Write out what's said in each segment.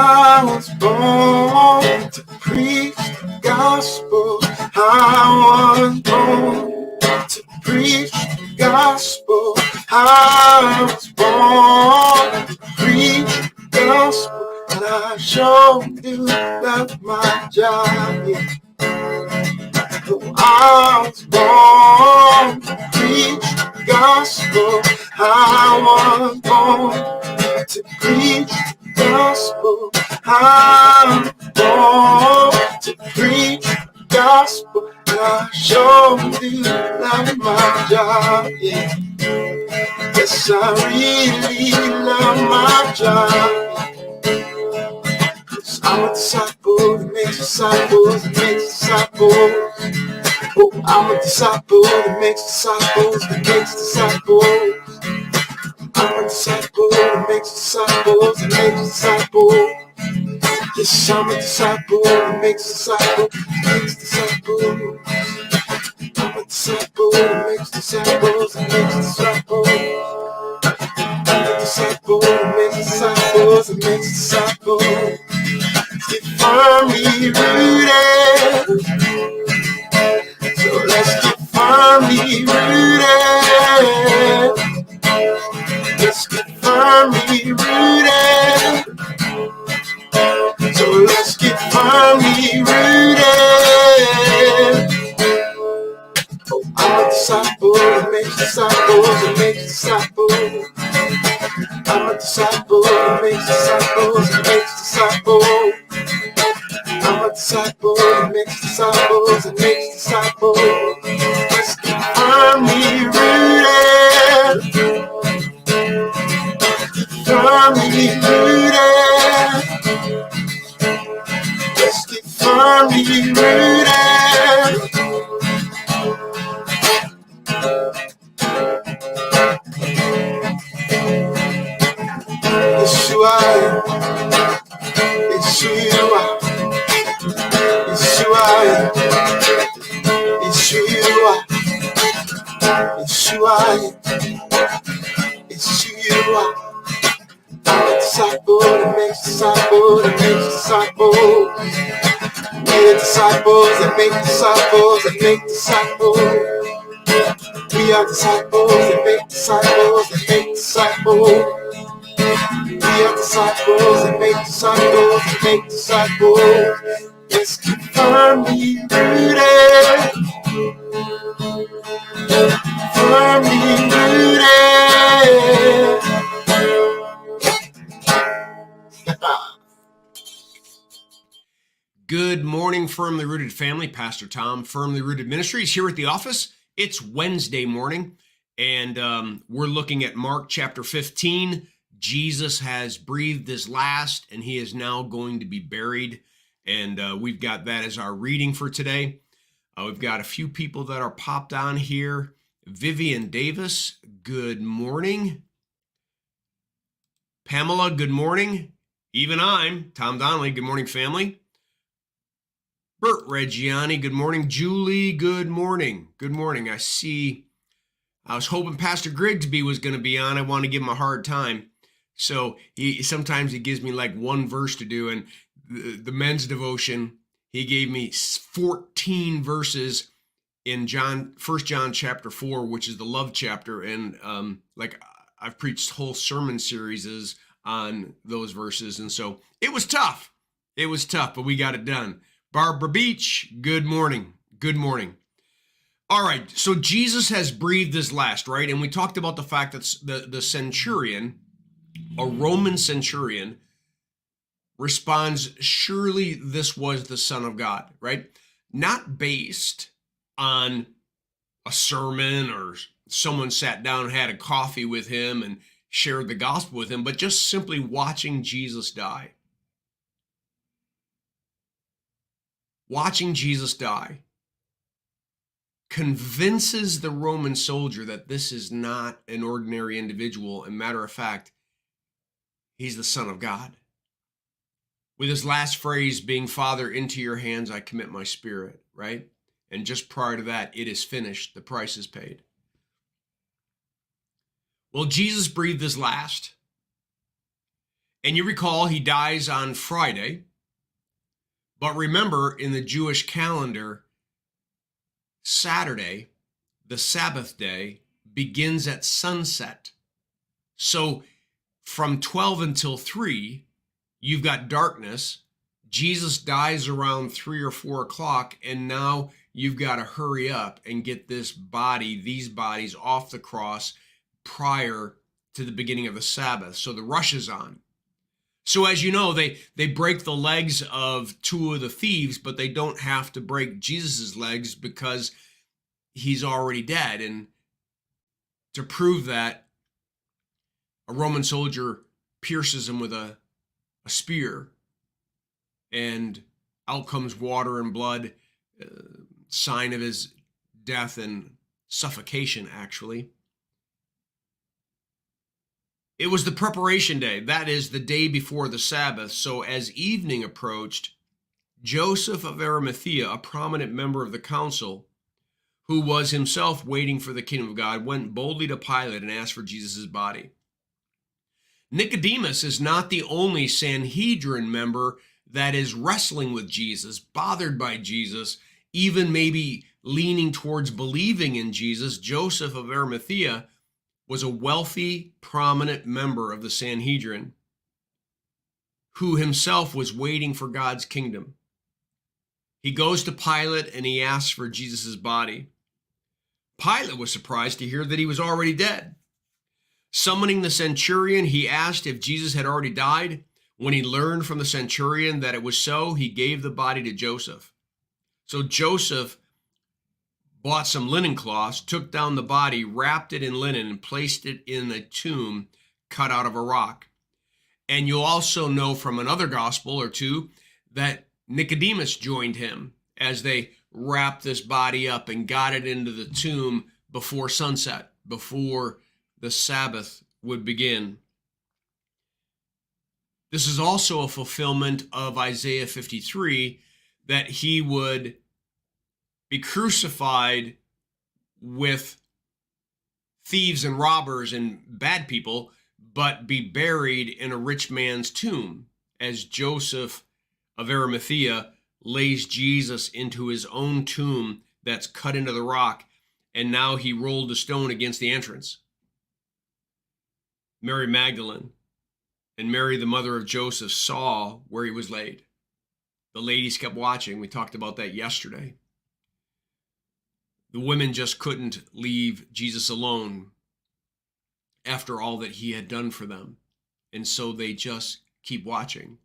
I was born to preach the gospel. I was born to preach the gospel. I was born to preach the gospel. And I sure do love my job. Yeah. I was born to preach the gospel. I was born to preach the gospel. I was born to preach the gospel. And I sure do love my job. Yeah. Yes, I really love my job. I'm a disciple that makes disciples, that makes disciples. Oh, I'm a disciple that makes disciples, that makes disciples. I'm a disciple that makes disciples, that makes disciples. Yes, I'm a disciple that makes disciples, that makes disciples. I'm a disciple that makes disciples, that makes disciples. I'm a disciple that makes disciples, that makes disciples. Get firmly rooted. So let's get firmly rooted. Let's get firmly rooted. So let's get firmly rooted. Oh, I'm a disciple that makes disciples, that makes disciples. I'm a disciple that makes disciples, that makes disciples. I'm a disciple that makes disciples, that makes disciples. Let's get firmly rooted. Firmly rooted. Let's get firmly rooted. Yeshua, Yeshua, Yeshua, Yeshua, Yeshua, Yeshua. I'm a disciple that makes disciples, that makes disciples. We're disciples that make disciples, that make disciples. We are disciples that make disciples, that make disciples. We are disciples that make disciples, that make disciples. Let's get firmly rooted. Firmly rooted. Good morning, Firmly Rooted family. Pastor Tom, Firmly Rooted Ministries here at the office. It's Wednesday morning, and we're looking at Mark chapter 15. Jesus has breathed his last, and he is now going to be buried. And we've got that as our reading for today. We've got a few people that are popped on here. Vivian Davis, good morning. Pamela, good morning. Even I'm, Tom Donnelly, good morning, family. Bert Reggiani, good morning. Julie, good morning. Good morning. I was hoping Pastor Grigsby was going to be on. I want to give him a hard time. So sometimes he gives me like one verse to do, and the men's devotion, he gave me 14 verses in 1 John chapter 4, which is the love chapter. And I've preached whole sermon series on those verses. And so it was tough. It was tough, but we got it done. Barbara Beach, good morning. Good morning. All right, so Jesus has breathed his last, right? And we talked about the fact that the centurion, a Roman centurion, responds, surely this was the Son of God, right? Not based on a sermon or someone sat down and had a coffee with him and shared the gospel with him, but just simply watching Jesus die. Watching Jesus die convinces the Roman soldier that this is not an ordinary individual. And matter of fact, he's the Son of God. With his last phrase being, Father, into your hands I commit my spirit, right? And just prior to that, it is finished. The price is paid. Well, Jesus breathed his last. And you recall he dies on Friday. But remember, in the Jewish calendar, Saturday, the Sabbath day, begins at sunset. So from 12 until 3, you've got darkness. Jesus dies around 3 or 4 o'clock, and now you've got to hurry up and get these bodies off the cross prior to the beginning of the Sabbath. So the rush is on. So as you know, they break the legs of 2 of the thieves, but they don't have to break Jesus's legs because he's already dead. And to prove that, a Roman soldier pierces him with a spear, and out comes water and blood, sign of his death and suffocation, actually. It was the preparation day, that is, the day before the Sabbath. So as evening approached, Joseph of Arimathea, a prominent member of the council, who was himself waiting for the kingdom of God, went boldly to Pilate and asked for Jesus' body. Nicodemus is not the only Sanhedrin member that is wrestling with Jesus, bothered by Jesus, even maybe leaning towards believing in Jesus. Joseph of Arimathea was a wealthy, prominent member of the Sanhedrin who himself was waiting for God's kingdom. He goes to Pilate and he asks for Jesus' body. Pilate was surprised to hear that he was already dead. Summoning the centurion, he asked if Jesus had already died. When he learned from the centurion that it was so, he gave the body to Joseph. So Joseph bought some linen cloths, took down the body, wrapped it in linen, and placed it in a tomb cut out of a rock. And you'll also know from another gospel or two that Nicodemus joined him as they wrapped this body up and got it into the tomb before sunset, before the Sabbath would begin. This is also a fulfillment of Isaiah 53, that he would be crucified with thieves and robbers and bad people, but be buried in a rich man's tomb, as Joseph of Arimathea lays Jesus into his own tomb that's cut into the rock, and now he rolled a stone against the entrance. Mary Magdalene and Mary, the mother of Joseph, saw where he was laid. The ladies kept watching. We talked about that yesterday. The women just couldn't leave Jesus alone after all that he had done for them. And so they just keep watching.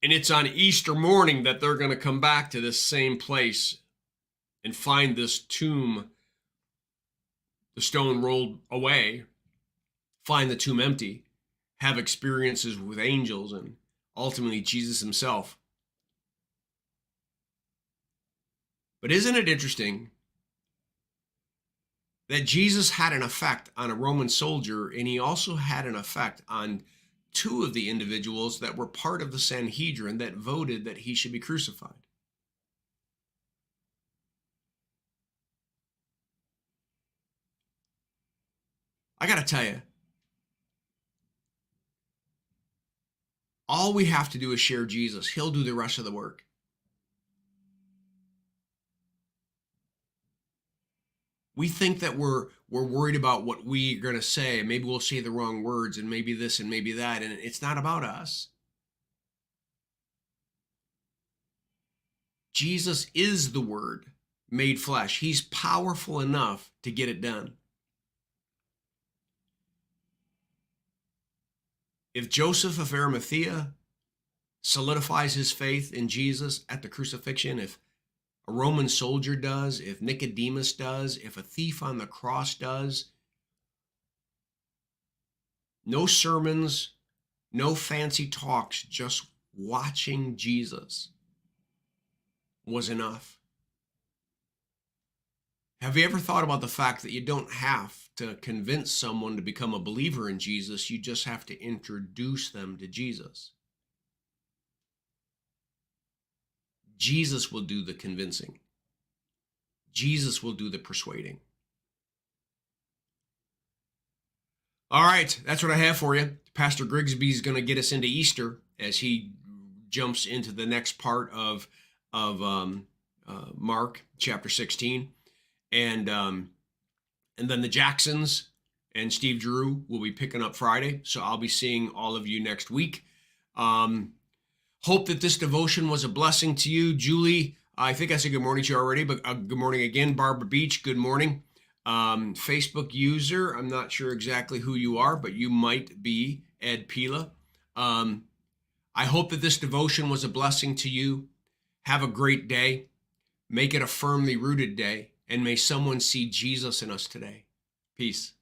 And it's on Easter morning that they're going to come back to this same place and find this tomb, the stone rolled away, find the tomb empty, have experiences with angels, and ultimately Jesus himself. But isn't it interesting that Jesus had an effect on a Roman soldier, and he also had an effect on 2 of the individuals that were part of the Sanhedrin that voted that he should be crucified? I got to tell you, all we have to do is share Jesus. He'll do the rest of the work. We think that we're worried about what we're going to say. Maybe we'll say the wrong words, and maybe this and maybe that, and it's not about us. Jesus is the Word made flesh. He's powerful enough to get it done. If Joseph of Arimathea solidifies his faith in Jesus at the crucifixion, if a Roman soldier does, if Nicodemus does, if a thief on the cross does, no sermons, no fancy talks, just watching Jesus was enough. Have you ever thought about the fact that you don't have to convince someone to become a believer in Jesus? You just have to introduce them to Jesus. Jesus will do the convincing. Jesus will do the persuading. All right, that's what I have for you. Pastor Grigsby is going to get us into Easter as he jumps into the next part of Mark chapter 16, and then the Jacksons and Steve Drew will be picking up Friday. So I'll be seeing all of you next week. Hope that this devotion was a blessing to you. Julie, I think I said good morning to you already, but good morning again. Barbara Beach, good morning. Facebook user, I'm not sure exactly who you are, but you might be Ed Pila. I hope that this devotion was a blessing to you. Have a great day. Make it a firmly rooted day, and may someone see Jesus in us today. Peace.